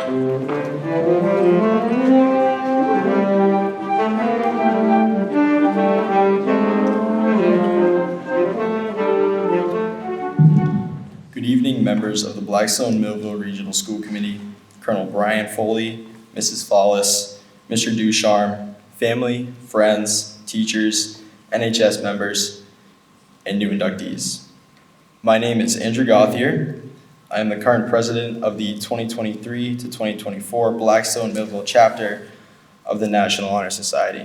Good evening, members of the Blackstone Millville Regional School Committee, Colonel Brian Foley, Mrs. Flawless, Mr. Ducharme, family, friends, teachers, NHS members, and new inductees. My name is Andrew Gauthier. I am the current president of the 2023 to 2024 Blackstone Millville chapter of the National Honor Society,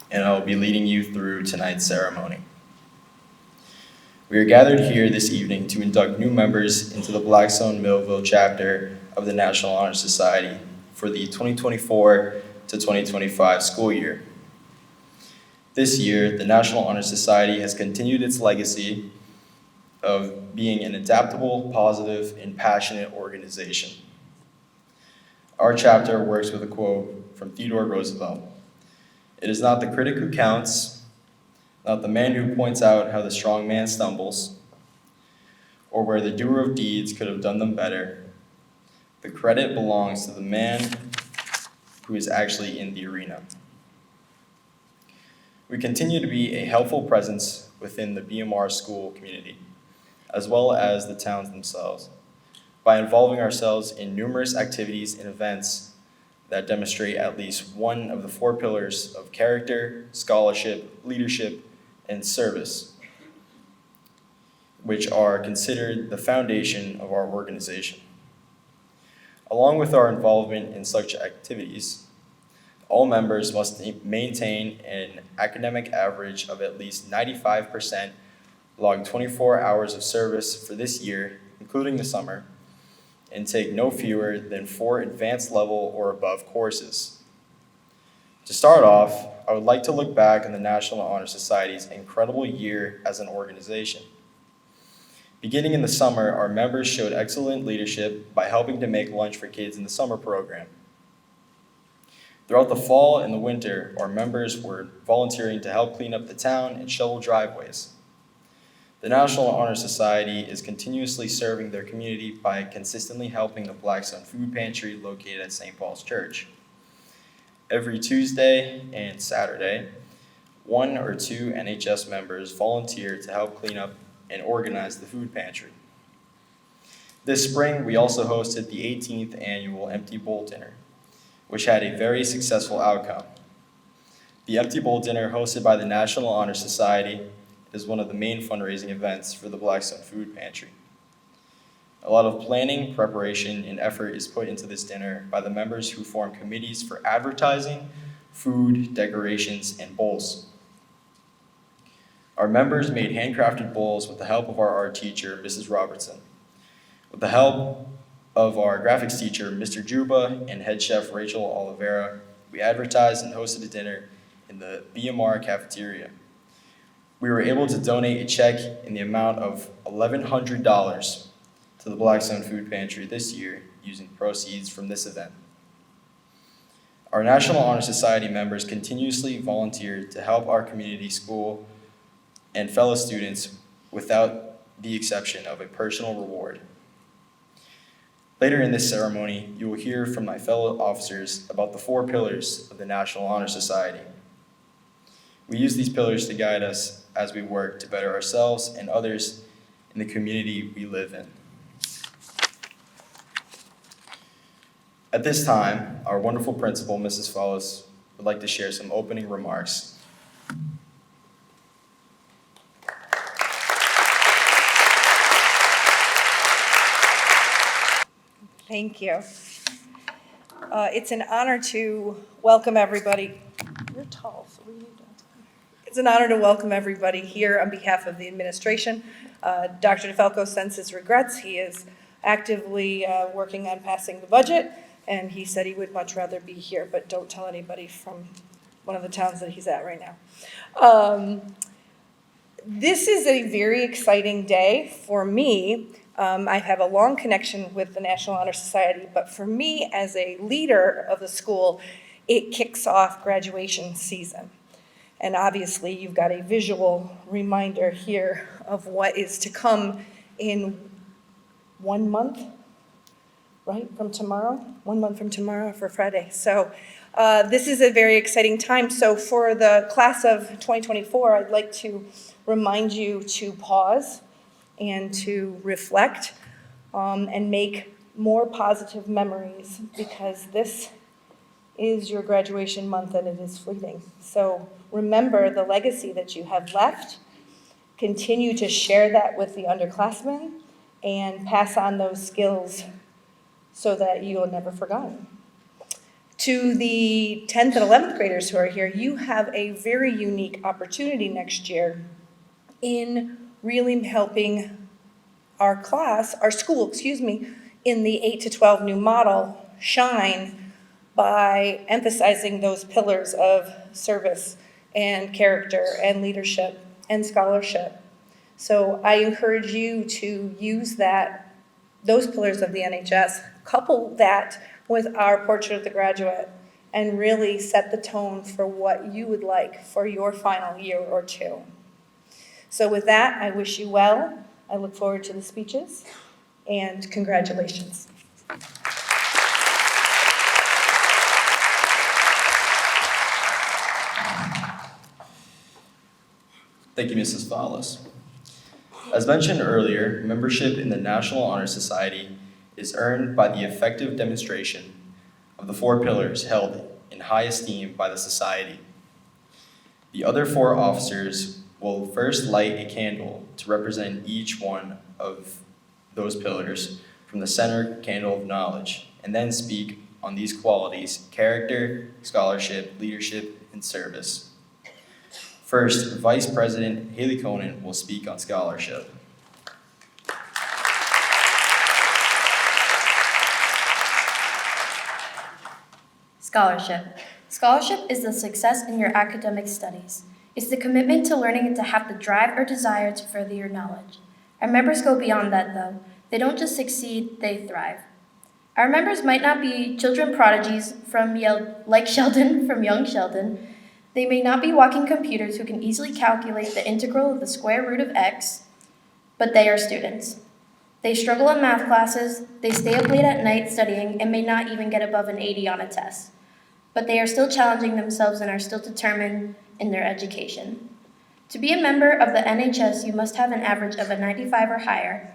and I will be leading you through tonight's ceremony. We are gathered here this evening to induct new members into the Blackstone Millville chapter of the National Honor Society for the 2024 to 2025 school year. This year, the National Honor Society has continued its legacy of being an adaptable, positive, and passionate organization. Our chapter works with a quote from Theodore Roosevelt: "It is not the critic who counts, not the man who points out how the strong man stumbles, or where the doer of deeds could have done them better. The credit belongs to the man who is actually in the arena." We continue to be a helpful presence within the BMR school community, as well as the towns themselves, by involving ourselves in numerous activities and events that demonstrate at least one of the 4 pillars of character, scholarship, leadership, and service, which are considered the foundation of our organization. Along with our involvement in such activities, all members must maintain an academic average of at least 95%, log 24 hours of service for this year, including the summer, and take no fewer than 4 advanced level or above courses. To start off, I would like to look back on the National Honor Society's incredible year as an organization. Beginning in the summer, our members showed excellent leadership by helping to make lunch for kids in the summer program. Throughout the fall and the winter, our members were volunteering to help clean up the town and shovel driveways. The National Honor Society is continuously serving their community by consistently helping the Blackstone Food Pantry located at St. Paul's Church. Every Tuesday and Saturday, 1 or 2 NHS members volunteer to help clean up and organize the food pantry. This spring, we also hosted the 18th annual Empty Bowl Dinner, which had a very successful outcome. The Empty Bowl Dinner, hosted by the National Honor Society, is one of the main fundraising events for the Blackstone Food Pantry. A lot of planning, preparation, and effort is put into this dinner by the members who form committees for advertising, food, decorations, and bowls. Our members made handcrafted bowls with the help of our art teacher, Mrs. Robertson. With the help of our graphics teacher, Mr. Juba, and head chef Rachel Oliveira, we advertised and hosted a dinner in the BMR cafeteria. We were able to donate a check in the amount of $1,100 to the Blackstone Food Pantry this year using proceeds from this event. Our National Honor Society members continuously volunteer to help our community school and fellow students without the exception of a personal reward. Later in this ceremony, you will hear from my fellow officers about the 4 pillars of the National Honor Society. We use these pillars to guide us as we work to better ourselves and others in the community we live in. At this time, our wonderful principal, Mrs. Flawless, would like to share some opening remarks. Thank you. It's an honor to welcome everybody. You're tall, so we need to. It's an honor to welcome everybody here on behalf of the administration. Dr. DeFalco sends his regrets. He is actively working on passing the budget, and he said he would much rather be here, but don't tell anybody from one of the towns that he's at right now. This is a very exciting day for me. I have a long connection with the National Honor Society, but for me as a leader of the school, it kicks off graduation season. And obviously you've got a visual reminder here of what is to come in 1 month, right, from tomorrow, 1 month from tomorrow for Friday. So this is a very exciting time. So for the class of 2024, I'd like to remind you to pause and to reflect and make more positive memories, because this is your graduation month and it is fleeting. So remember the legacy that you have left. Continue to share that with the underclassmen and pass on those skills so that you'll never forgotten. To the 10th and 11th graders who are here, you have a very unique opportunity next year in really helping our class, our school, excuse me, in the 8 to 12 new model shine by emphasizing those pillars of service and character and leadership and scholarship. So I encourage you to use those pillars of the NHS, couple that with our portrait of the graduate, and really set the tone for what you would like for your final year or two. So with that, I wish you well. I look forward to the speeches, and congratulations. Thank you, Mrs. Fowles. As mentioned earlier, membership in the National Honor Society is earned by the effective demonstration of the 4 pillars held in high esteem by the society. The other 4 officers will first light a candle to represent each one of those pillars from the center candle of knowledge, and then speak on these qualities: character, scholarship, leadership, and service. First, Vice President Haley Conan will speak on scholarship. Scholarship. Scholarship is the success in your academic studies. It's the commitment to learning and to have the drive or desire to further your knowledge. Our members go beyond that, though. They don't just succeed, they thrive. Our members might not be children prodigies like Sheldon from Young Sheldon. They may not be walking computers who can easily calculate the integral of the square root of x, but they are students. They struggle in math classes, they stay up late at night studying, and may not even get above an 80 on a test. But they are still challenging themselves and are still determined in their education. To be a member of the NHS, you must have an average of a 95 or higher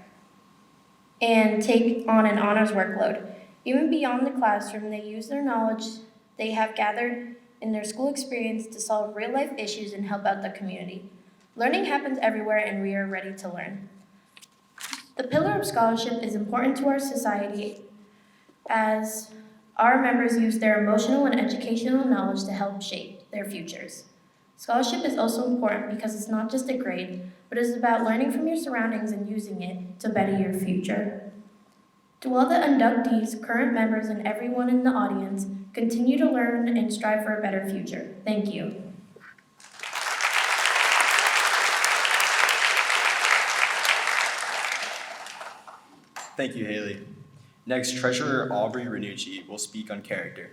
and take on an honors workload. Even beyond the classroom, they use their knowledge they have gathered in their school experience to solve real-life issues and help out the community. Learning happens everywhere, and we are ready to learn. The pillar of scholarship is important to our society as our members use their emotional and educational knowledge to help shape their futures. Scholarship is also important because it's not just a grade, but it's about learning from your surroundings and using it to better your future. To all the inductees, current members, and everyone in the audience, continue to learn and strive for a better future. Thank you. Thank you, Haley. Next, Treasurer Aubrey Ranucci will speak on character.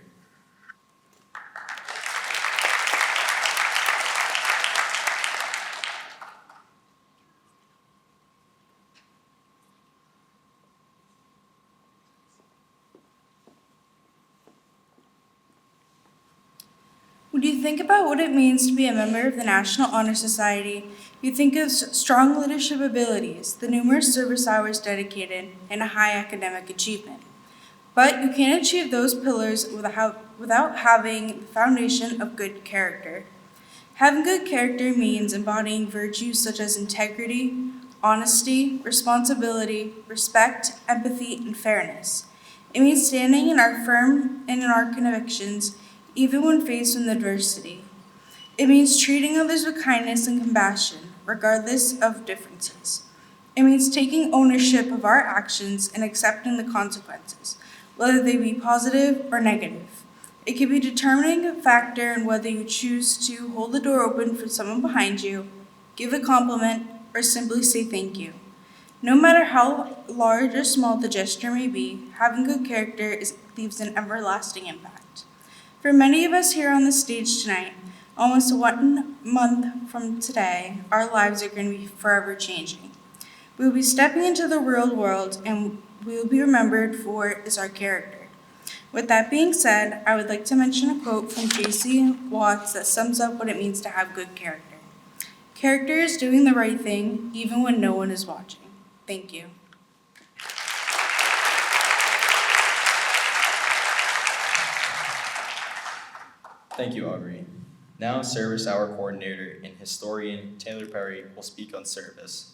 When you think about what it means to be a member of the National Honor Society, you think of strong leadership abilities, the numerous service hours dedicated, and a high academic achievement. But you can't achieve those pillars without having the foundation of good character. Having good character means embodying virtues such as integrity, honesty, responsibility, respect, empathy, and fairness. It means standing in our firm and in our convictions, even when faced with adversity. It means treating others with kindness and compassion, regardless of differences. It means taking ownership of our actions and accepting the consequences, whether they be positive or negative. It can be a determining factor in whether you choose to hold the door open for someone behind you, give a compliment, or simply say thank you. No matter how large or small the gesture may be, having good character leaves an everlasting impact. For many of us here on the stage tonight, almost 1 month from today, our lives are going to be forever changing. We will be stepping into the real world, and we will be remembered for is our character. With that being said, I would like to mention a quote from J.C. Watts that sums up what it means to have good character. Character is doing the right thing even when no one is watching. Thank you. Thank you, Aubrey. Now, Service Hour Coordinator and Historian Taylor Perry will speak on service.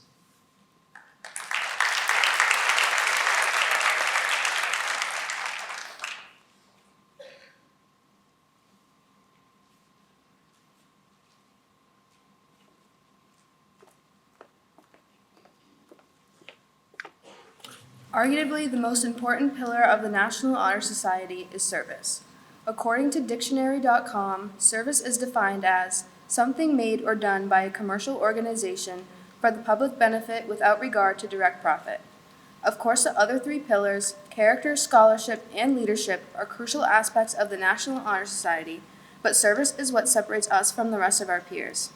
Arguably, the most important pillar of the National Honor Society is service. According to dictionary.com, service is defined as something made or done by a commercial organization for the public benefit without regard to direct profit. Of course, the other three pillars, character, scholarship, and leadership, are crucial aspects of the National Honor Society, but service is what separates us from the rest of our peers.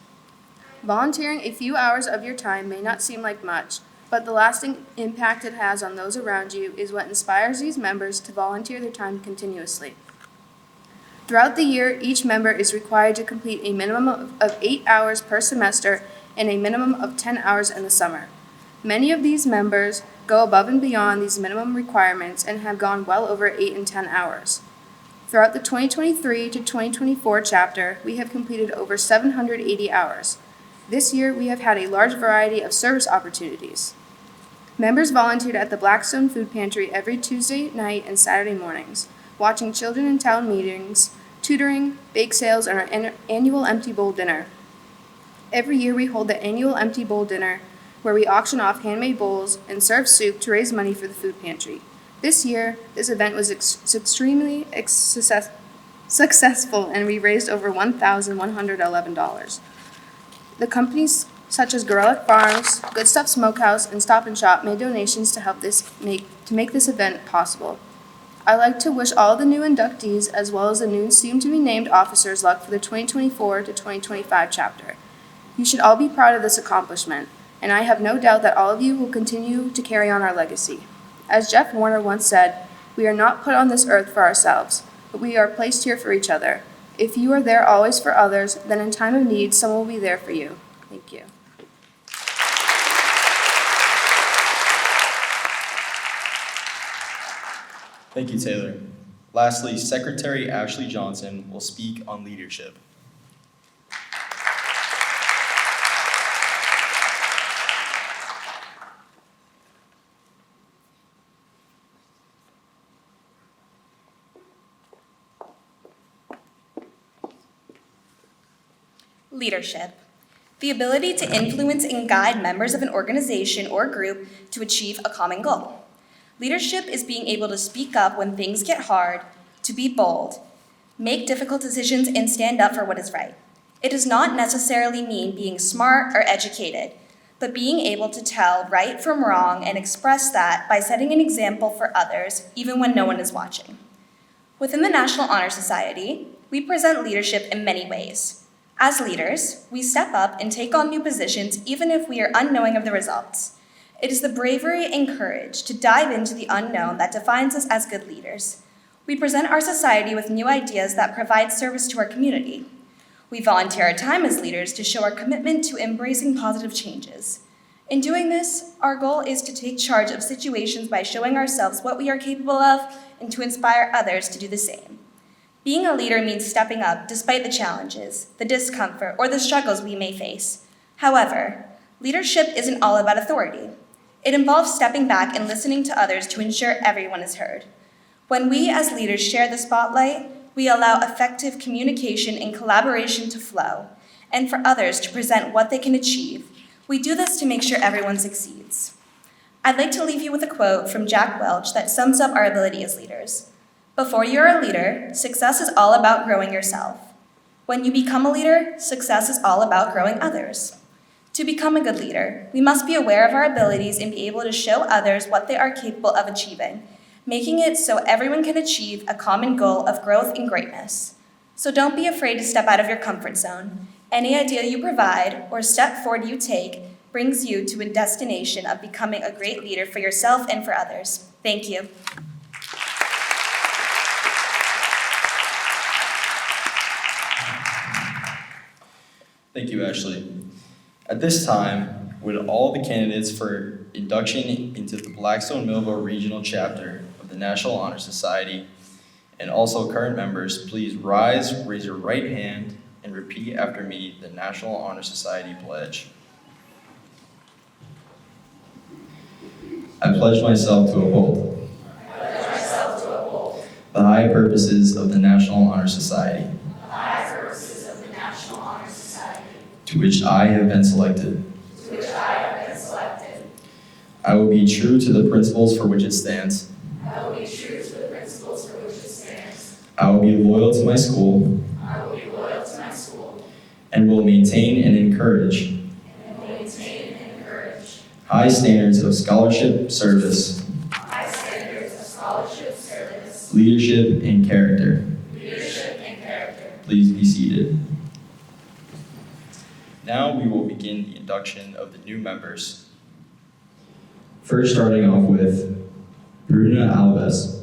Volunteering a few hours of your time may not seem like much, but the lasting impact it has on those around you is what inspires these members to volunteer their time continuously. Throughout the year, each member is required to complete a minimum of 8 hours per semester and a minimum of 10 hours in the summer. Many of these members go above and beyond these minimum requirements and have gone well over 8 and 10 hours. Throughout the 2023 to 2024 chapter, we have completed over 780 hours. This year, we have had a large variety of service opportunities. Members volunteered at the Blackstone Food Pantry every Tuesday night and Saturday mornings, watching children in town meetings, tutoring, bake sales, and our annual Empty Bowl Dinner. Every year, we hold the annual Empty Bowl Dinner, where we auction off handmade bowls and serve soup to raise money for the food pantry. This year, this event was extremely successful, and we raised over $1,111. The companies such as Gorilla Farms, Good Stuff Smokehouse, and Stop and Shop made donations to help make this event possible. I'd like to wish all the new inductees, as well as the new soon-to-be-named officers, luck for the 2024 to 2025 chapter. You should all be proud of this accomplishment, and I have no doubt that all of you will continue to carry on our legacy. As Jeff Warner once said, we are not put on this earth for ourselves, but we are placed here for each other. If you are there always for others, then in time of need, someone will be there for you. Thank you. Thank you, Taylor. Lastly, Secretary Ashley Johnson will speak on leadership. Leadership. The ability to influence and guide members of an organization or group to achieve a common goal. Leadership is being able to speak up when things get hard, to be bold, make difficult decisions, and stand up for what is right. It does not necessarily mean being smart or educated, but being able to tell right from wrong and express that by setting an example for others, even when no one is watching. Within the National Honor Society, we present leadership in many ways. As leaders, we step up and take on new positions even if we are unknowing of the results. It is the bravery and courage to dive into the unknown that defines us as good leaders. We present our society with new ideas that provide service to our community. We volunteer our time as leaders to show our commitment to embracing positive changes. In doing this, our goal is to take charge of situations by showing ourselves what we are capable of and to inspire others to do the same. Being a leader means stepping up despite the challenges, the discomfort, or the struggles we may face. However, leadership isn't all about authority. It involves stepping back and listening to others to ensure everyone is heard. When we as leaders share the spotlight, we allow effective communication and collaboration to flow, and for others to present what they can achieve. We do this to make sure everyone succeeds. I'd like to leave you with a quote from Jack Welch that sums up our ability as leaders. Before you're a leader, success is all about growing yourself. When you become a leader, success is all about growing others. To become a good leader, we must be aware of our abilities and be able to show others what they are capable of achieving, making it so everyone can achieve a common goal of growth and greatness. So don't be afraid to step out of your comfort zone. Any idea you provide or step forward you take brings you to a destination of becoming a great leader for yourself and for others. Thank you. Thank you, Ashley. At this time, would all the candidates for induction into the Blackstone Millville Regional Chapter of the National Honor Society and also current members please rise, raise your right hand, and repeat after me the National Honor Society pledge. I pledge myself to uphold the high purposes of the National Honor Society, to which I have been selected. I will be true to the principles for which it stands. I will be loyal to my school. And will maintain and encourage high standards of scholarship, service, leadership, and character. Please be seated. Now we will begin the induction of the new members. First, starting off with Bruna Alves.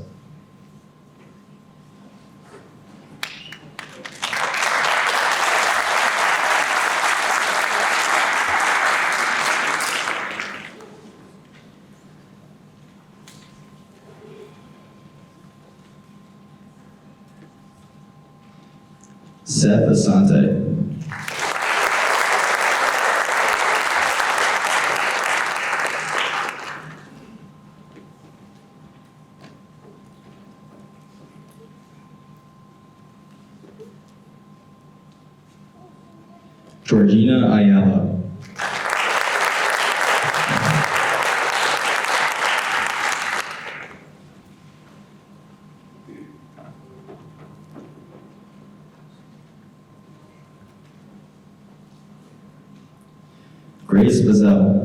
Seth Asante. Georgina Ayala. Grace Bazell.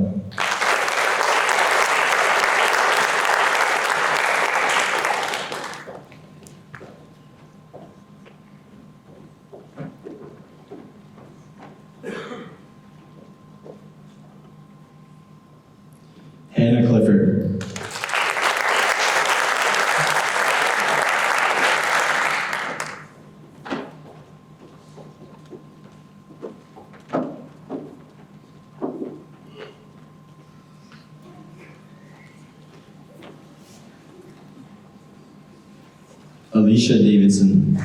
Hannah Clifford. Alicia Davidson.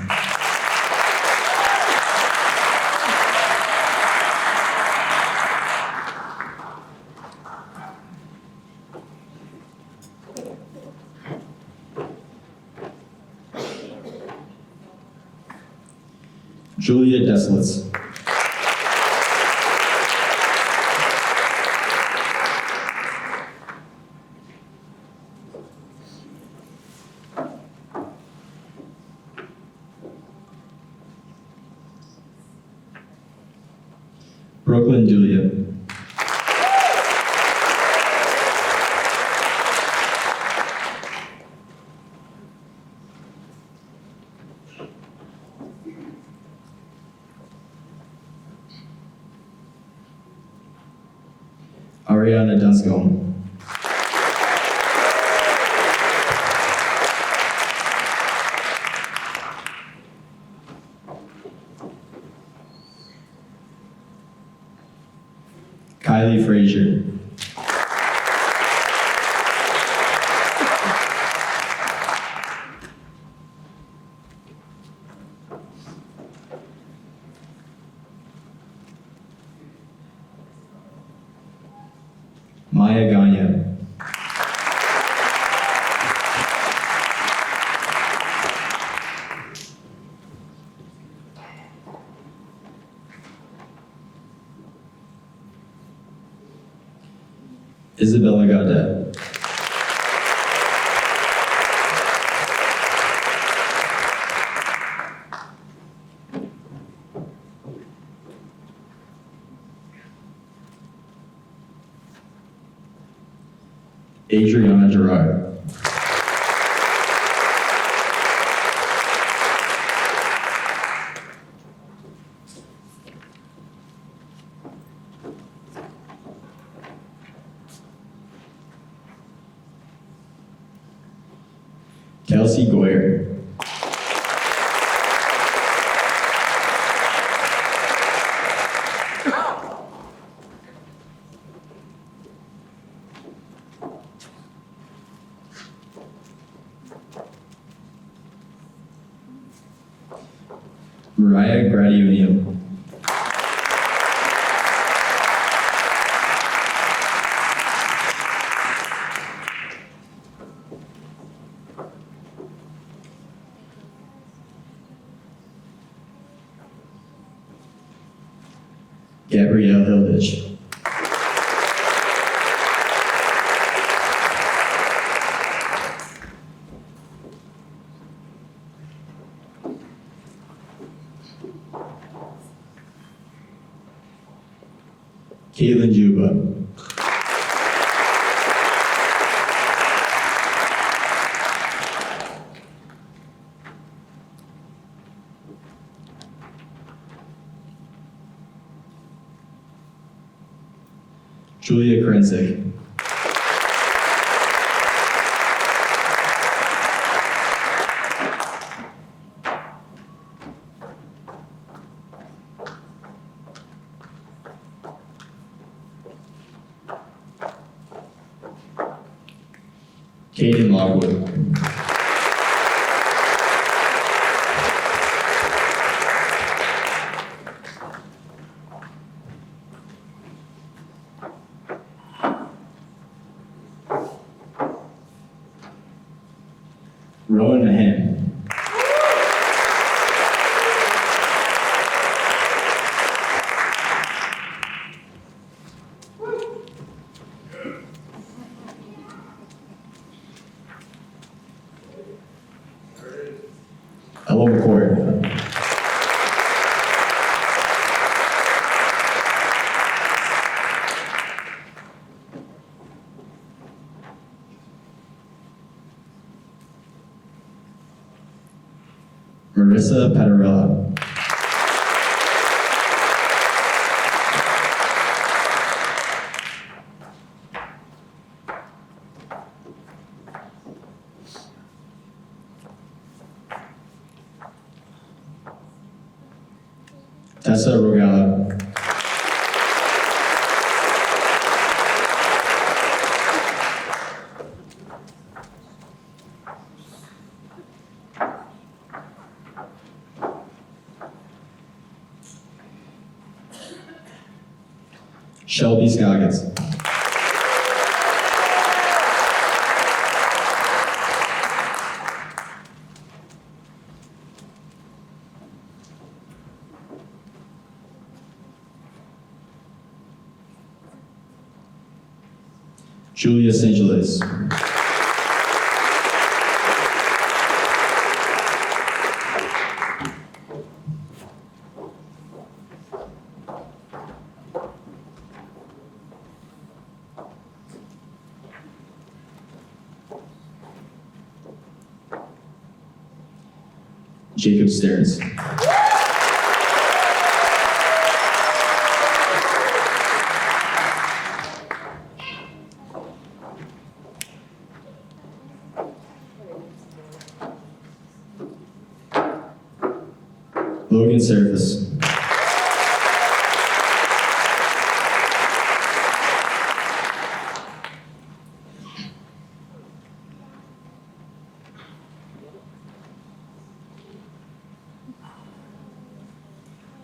Julia Deslitz. Brooklyn Julia. Ariana Dunscombe. Kylie Frazier. Maya Gagne. Isabella Gaudet. Adriana Gerard. Kelsey Goyer. Mariah Grady O'Neill. Gabrielle Hilditch. Caitlin Juba. Julia Krenzik. Caden Lockwood. Rowan Mahan. Ella McCoy. Marissa Patarella. Tessa Rogala. Shelby Scoggins. Julia St. Gilles. Jacob Stearns. Logan Surface.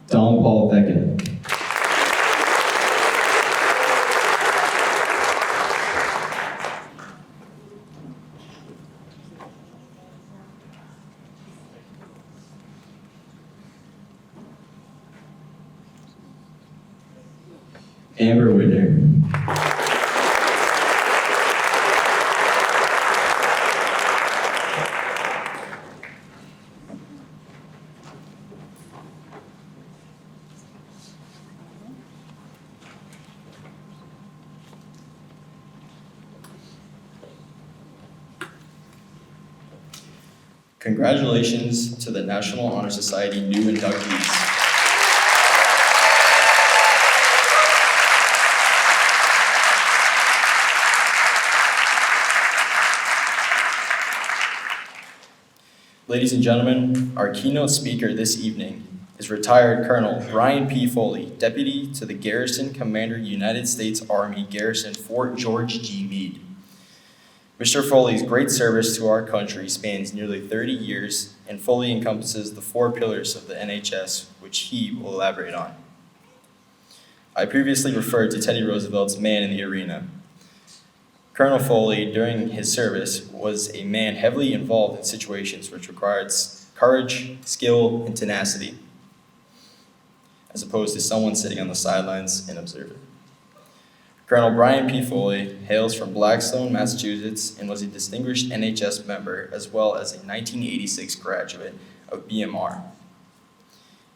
Don Paul Beckett. Amber Whitner. Congratulations to the National Honor Society new inductees. Ladies and gentlemen, our keynote speaker this evening is retired Colonel Brian P. Foley, Deputy to the Garrison Commander, United States Army Garrison Fort George G. Meade. Mr. Foley's great service to our country spans nearly 30 years and fully encompasses the 4 pillars of the NHS, which he will elaborate on. I previously referred to Teddy Roosevelt's man in the arena. Colonel Foley, during his service, was a man heavily involved in situations which required courage, skill, and tenacity, as opposed to someone sitting on the sidelines and observing. Colonel Brian P. Foley hails from Blackstone, Massachusetts, and was a distinguished NHS member as well as a 1986 graduate of BMR.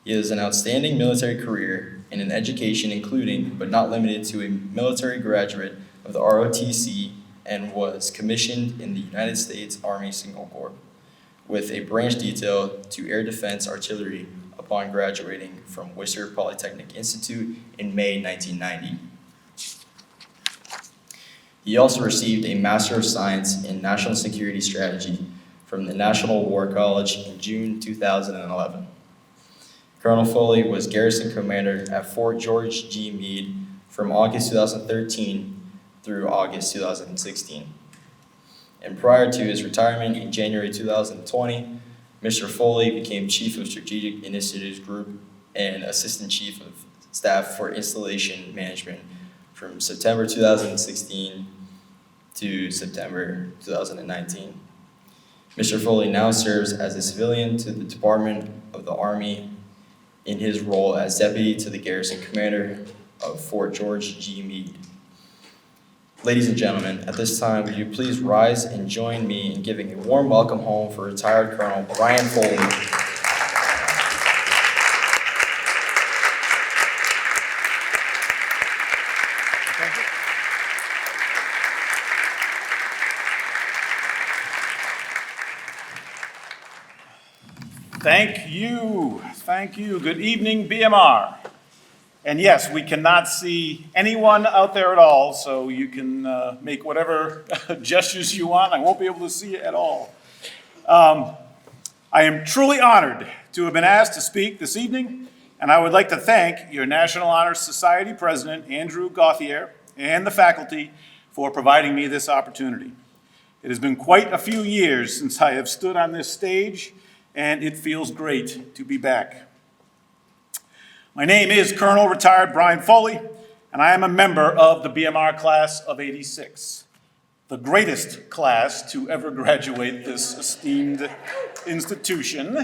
He has an outstanding military career and an education including, but not limited to, a military graduate of the ROTC and was commissioned in the United States Army Signal Corps with a branch detail to Air Defense Artillery upon graduating from Worcester Polytechnic Institute in May 1990. He also received a Master of Science in National Security Strategy from the National War College in June 2011. Colonel Foley was Garrison Commander at Fort George G. Meade from August 2013 through August 2016. And prior to his retirement in January 2020, Mr. Foley became Chief of Strategic Initiatives Group and Assistant Chief of Staff for Installation Management from September 2016 to September 2019. Mr. Foley now serves as a civilian to the Department of the Army in his role as Deputy to the Garrison Commander of Fort George G. Meade. Ladies and gentlemen, at this time, would you please rise and join me in giving a warm welcome home for retired Colonel Brian Foley. Thank you. Thank you. Good evening, BMR. And yes, we cannot see anyone out there at all, so you can make whatever gestures you want. I won't be able to see you at all. I am truly honored to have been asked to speak this evening, and I would like to thank your National Honor Society President, Andrew Gauthier, and the faculty for providing me this opportunity. It has been quite a few years since I have stood on this stage, and it feels great to be back. My name is Colonel Retired Brian Foley, and I am a member of the BMR class of '86, the greatest class to ever graduate this esteemed institution.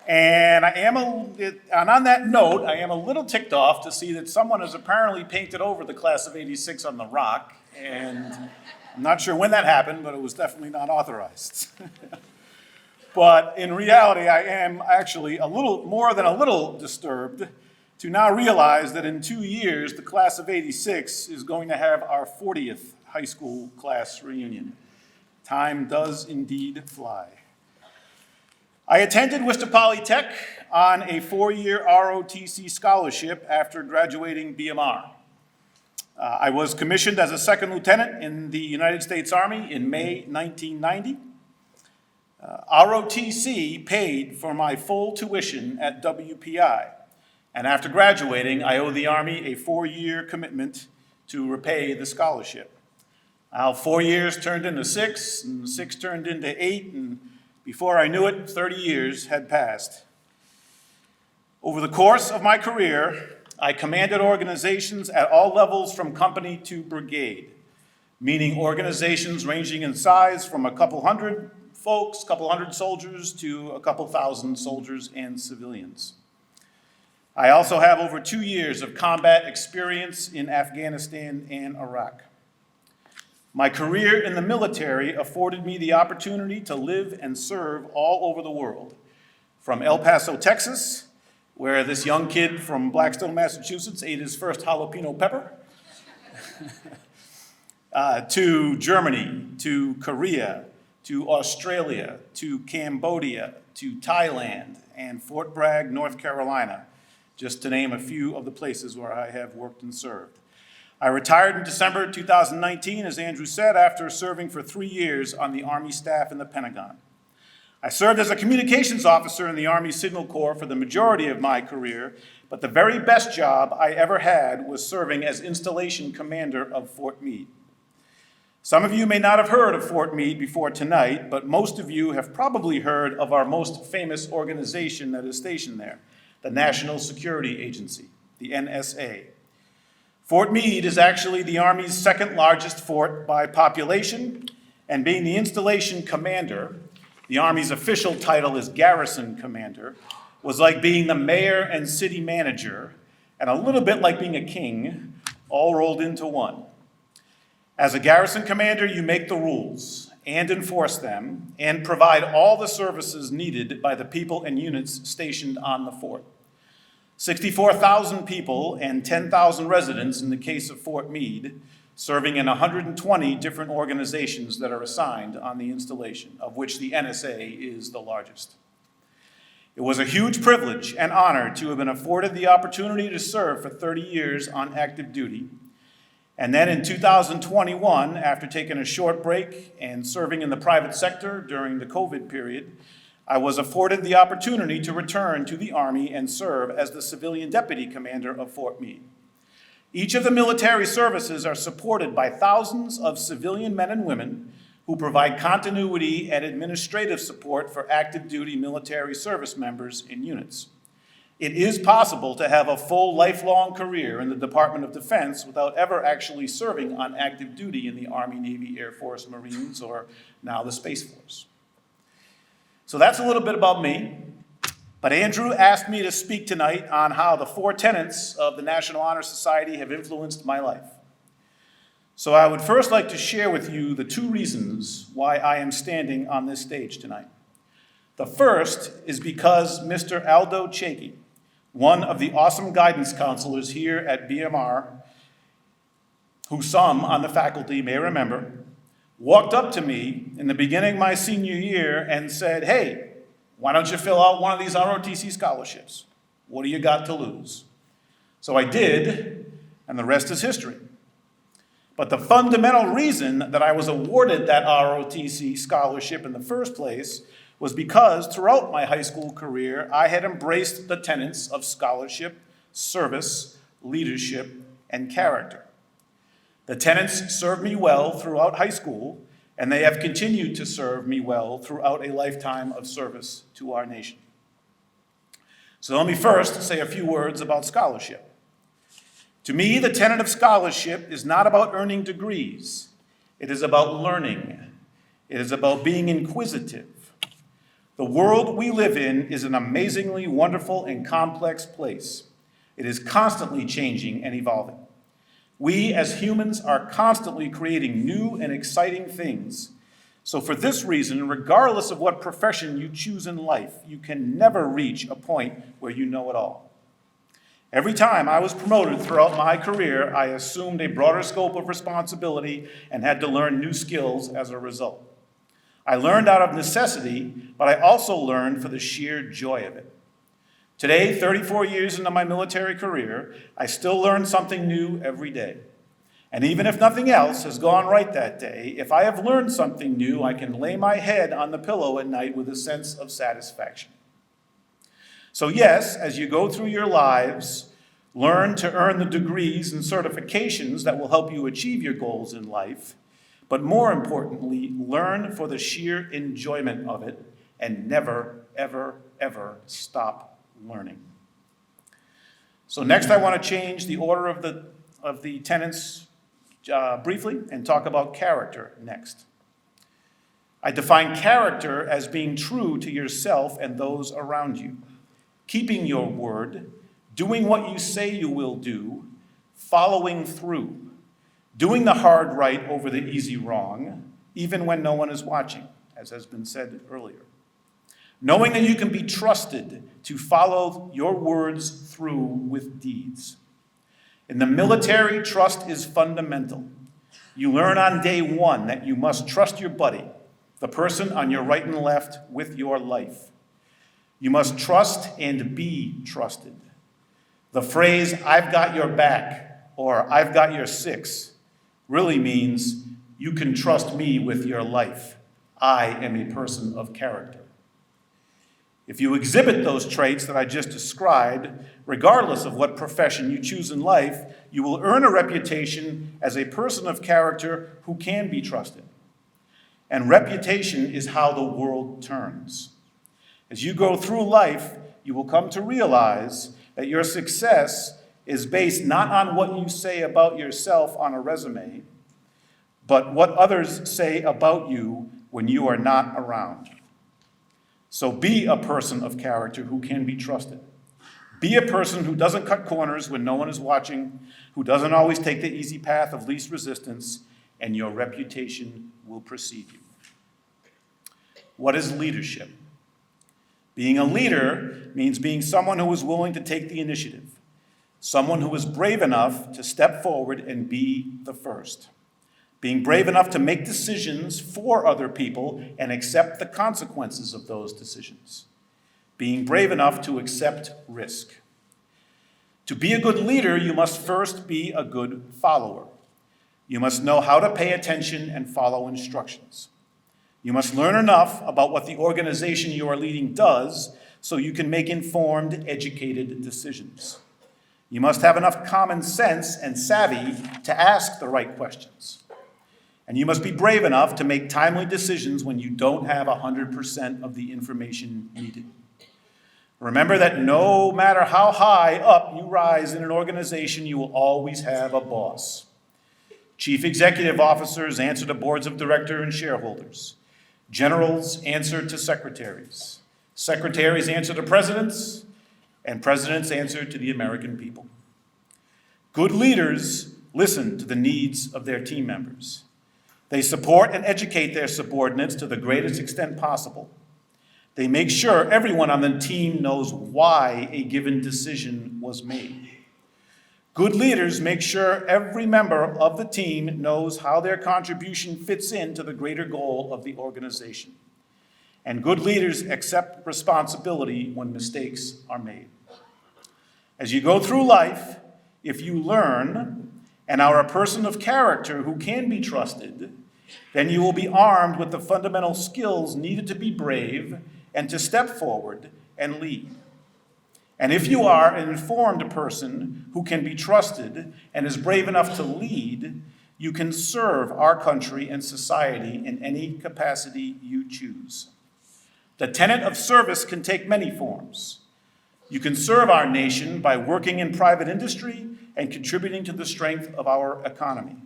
And on that note, I am a little ticked off to see that someone has apparently painted over the class of '86 on the rock, and I'm not sure when that happened, but it was definitely not authorized. But in reality, I am actually a little more than a little disturbed to now realize that in 2 years, the class of '86 is going to have our 40th high school class reunion. Time does indeed fly. I attended Worcester Polytech on a 4-year ROTC scholarship after graduating BMR. I was commissioned as a second lieutenant in the United States Army in May 1990. ROTC paid for my full tuition at WPI, and after graduating, I owe the Army a 4-year commitment to repay the scholarship. Now, 4 years turned into 6, and 6 turned into 8, and before I knew it, 30 years had passed. Over the course of my career, I commanded organizations at all levels from company to brigade, meaning organizations ranging in size from a couple hundred folks, couple hundred soldiers, to a couple thousand soldiers and civilians. I also have over 2 years of combat experience in Afghanistan and Iraq. My career in the military afforded me the opportunity to live and serve all over the world, from El Paso, Texas, where this young kid from Blackstone, Massachusetts ate his first jalapeno pepper, to Germany, to Korea, to Australia, to Cambodia, to Thailand, and Fort Bragg, North Carolina, just to name a few of the places where I have worked and served. I retired in December 2019, as Andrew said, after serving for 3 years on the Army staff in the Pentagon. I served as a communications officer in the Army Signal Corps for the majority of my career, but the very best job I ever had was serving as installation commander of Fort Meade. Some of you may not have heard of Fort Meade before tonight, but most of you have probably heard of our most famous organization that is stationed there, the National Security Agency, the NSA. Fort Meade is actually the Army's second largest fort by population, and being the installation commander, the Army's official title is Garrison Commander, was like being the mayor and city manager, and a little bit like being a king, all rolled into one. As a garrison commander, you make the rules and enforce them and provide all the services needed by the people and units stationed on the fort. 64,000 people and 10,000 residents in the case of Fort Meade, serving in 120 different organizations that are assigned on the installation, of which the NSA is the largest. It was a huge privilege and honor to have been afforded the opportunity to serve for 30 years on active duty. And then in 2021, after taking a short break and serving in the private sector during the COVID period, I was afforded the opportunity to return to the Army and serve as the civilian deputy commander of Fort Meade. Each of the military services are supported by thousands of civilian men and women who provide continuity and administrative support for active duty military service members in units. It is possible to have a full lifelong career in the Department of Defense without ever actually serving on active duty in the Army, Navy, Air Force, Marines, or now the Space Force. So that's a little bit about me. But Andrew asked me to speak tonight on how the 4 tenets of the National Honor Society have influenced my life. So I would first like to share with you the 2 reasons why I am standing on this stage tonight. The first is because Mr. Aldo Chakey, one of the awesome guidance counselors here at BMR, who some on the faculty may remember, walked up to me in the beginning of my senior year and said, "Hey, why don't you fill out one of these ROTC scholarships? What do you got to lose?" So I did, and the rest is history. But the fundamental reason that I was awarded that ROTC scholarship in the first place was because throughout my high school career, I had embraced the tenets of scholarship, service, leadership, and character. The tenets served me well throughout high school, and they have continued to serve me well throughout a lifetime of service to our nation. So let me first say a few words about scholarship. To me, the tenet of scholarship is not about earning degrees. It is about learning. It is about being inquisitive. The world we live in is an amazingly wonderful and complex place. It is constantly changing and evolving. We as humans are constantly creating new and exciting things. So for this reason, regardless of what profession you choose in life, you can never reach a point where you know it all. Every time I was promoted throughout my career, I assumed a broader scope of responsibility and had to learn new skills as a result. I learned out of necessity, but I also learned for the sheer joy of it. Today, 34 years into my military career, I still learn something new every day. And even if nothing else has gone right that day, if I have learned something new, I can lay my head on the pillow at night with a sense of satisfaction. So yes, as you go through your lives, learn to earn the degrees and certifications that will help you achieve your goals in life, but more importantly, learn for the sheer enjoyment of it and never, ever, ever stop learning. So next I want to change the order of the tenets briefly and talk about character next. I define character as being true to yourself and those around you, keeping your word, doing what you say you will do, following through, doing the hard right over the easy wrong, even when no one is watching, as has been said earlier. Knowing that you can be trusted to follow your words through with deeds. In the military, trust is fundamental. You learn on day one that you must trust your buddy, the person on your right and left, with your life. You must trust and be trusted. The phrase, "I've got your back," or "I've got your six," really means you can trust me with your life. I am a person of character. If you exhibit those traits that I just described, regardless of what profession you choose in life, you will earn a reputation as a person of character who can be trusted. And reputation is how the world turns. As you go through life, you will come to realize that your success is based not on what you say about yourself on a resume, but what others say about you when you are not around. So be a person of character who can be trusted. Be a person who doesn't cut corners when no one is watching, who doesn't always take the easy path of least resistance, and your reputation will precede you. What is leadership? Being a leader means being someone who is willing to take the initiative, someone who is brave enough to step forward and be the first. Being brave enough to make decisions for other people and accept the consequences of those decisions. Being brave enough to accept risk. To be a good leader, you must first be a good follower. You must know how to pay attention and follow instructions. You must learn enough about what the organization you are leading does so you can make informed, educated decisions. You must have enough common sense and savvy to ask the right questions. And you must be brave enough to make timely decisions when you don't have 100% of the information needed. Remember that no matter how high up you rise in an organization, you will always have a boss. Chief executive officers answer to boards of directors and shareholders. Generals answer to secretaries. Secretaries answer to presidents, and presidents answer to the American people. Good leaders listen to the needs of their team members. They support and educate their subordinates to the greatest extent possible. They make sure everyone on the team knows why a given decision was made. Good leaders make sure every member of the team knows how their contribution fits into the greater goal of the organization. And good leaders accept responsibility when mistakes are made. As you go through life, if you learn and are a person of character who can be trusted, then you will be armed with the fundamental skills needed to be brave and to step forward and lead. And if you are an informed person who can be trusted and is brave enough to lead, you can serve our country and society in any capacity you choose. The tenet of service can take many forms. You can serve our nation by working in private industry and contributing to the strength of our economy.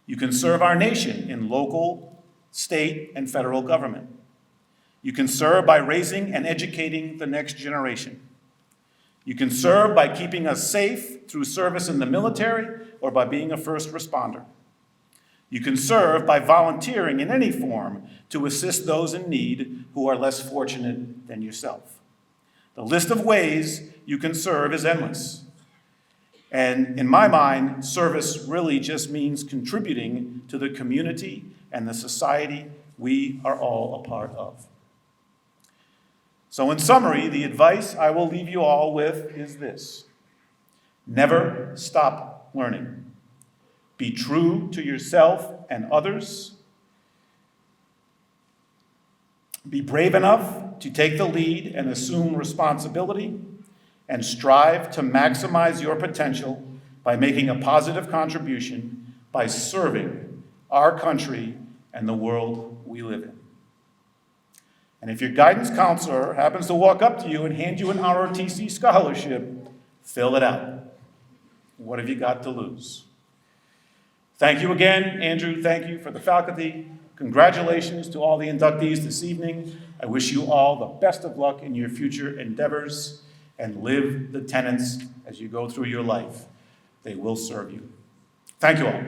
You can serve our nation in local, state, and federal government. You can serve by raising and educating the next generation. You can serve by keeping us safe through service in the military or by being a first responder. You can serve by volunteering in any form to assist those in need who are less fortunate than yourself. The list of ways you can serve is endless. And in my mind, service really just means contributing to the community and the society we are all a part of. So in summary, the advice I will leave you all with is this: never stop learning. Be true to yourself and others. Be brave enough to take the lead and assume responsibility, and strive to maximize your potential by making a positive contribution by serving our country and the world we live in. And if your guidance counselor happens to walk up to you and hand you an ROTC scholarship, fill it out. What have you got to lose? Thank you again, Andrew. Thank you for the faculty. Congratulations to all the inductees this evening. I wish you all the best of luck in your future endeavors, and live the tenets as you go through your life. They will serve you. Thank you all.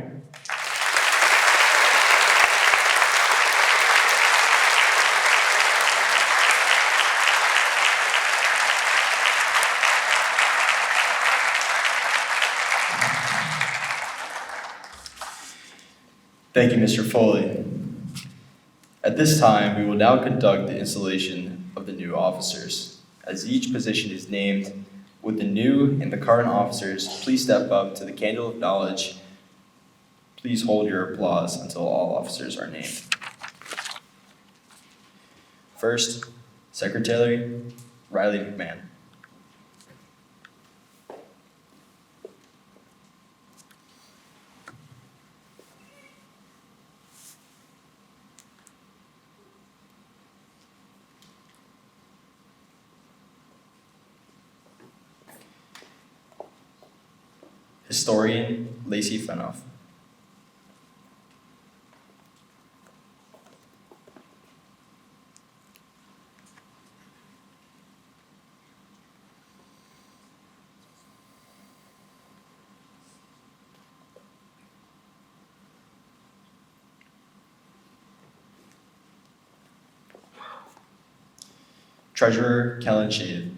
Thank you, Mr. Foley. At this time, we will now conduct the installation of the new officers. As each position is named, would the new and the current officers please step up to the candle of knowledge. Please hold your applause until all officers are named. First, Secretary, Riley McMahon. Historian, Lacey Fenoff. Treasurer, Kellen Shade.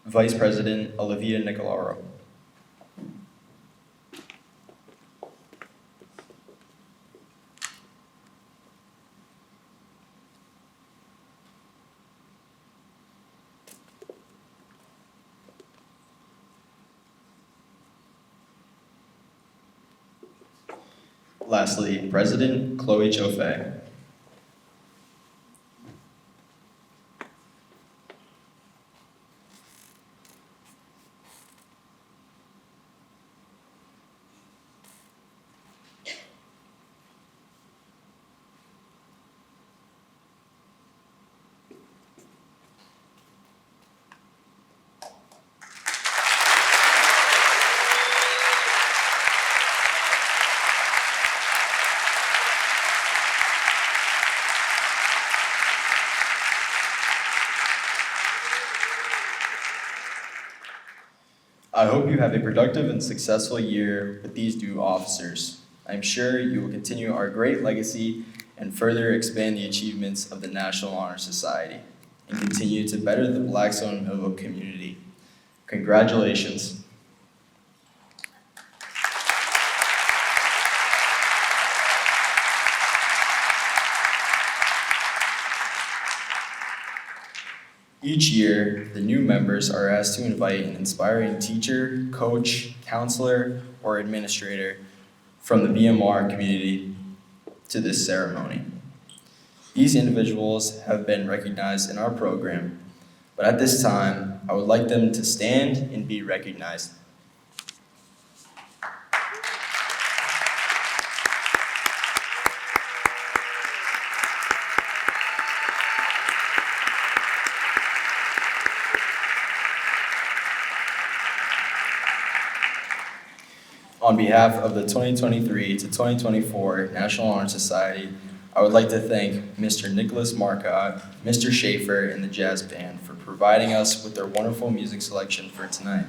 Vice President, Olivia Nicolaro. Lastly, President Chloe Chofei. I hope you have a productive and successful year with these new officers. I'm sure you will continue our great legacy and further expand the achievements of the National Honor Society and continue to better the Blackstone Millville community. Congratulations. Each year, the new members are asked to invite an inspiring teacher, coach, counselor, or administrator from the BMR community to this ceremony. These individuals have been recognized in our program, but at this time, I would like them to stand and be recognized. On behalf of the 2023 to 2024 National Honor Society, I would like to thank Mr. Nicholas Marcotte, Mr. Schaefer, and the Jazz Band for providing us with their wonderful music selection for tonight.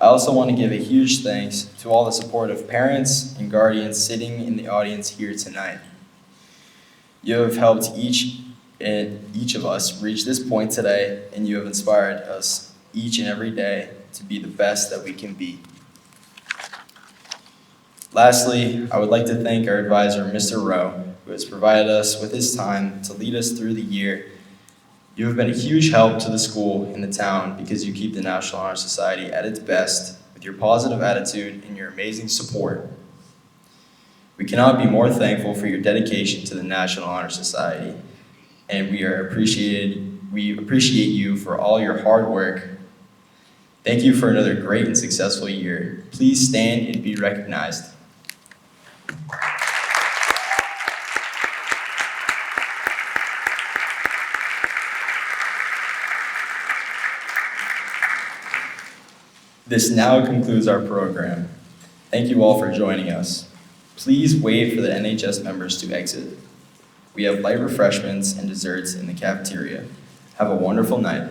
I also want to give a huge thanks to all the supportive parents and guardians sitting in the audience here tonight. You have helped each of us reach this point today, and you have inspired us each and every day to be the best that we can be. Lastly, I would like to thank our advisor, Mr. Rowe, who has provided us with his time to lead us through the year. You have been a huge help to the school and the town because you keep the National Honor Society at its best with your positive attitude and your amazing support. We cannot be more thankful for your dedication to the National Honor Society, and we appreciate you for all your hard work. Thank you for another great and successful year. Please stand and be recognized. This now concludes our program. Thank you all for joining us. Please wait for the NHS members to exit. We have light refreshments and desserts in the cafeteria. Have a wonderful night.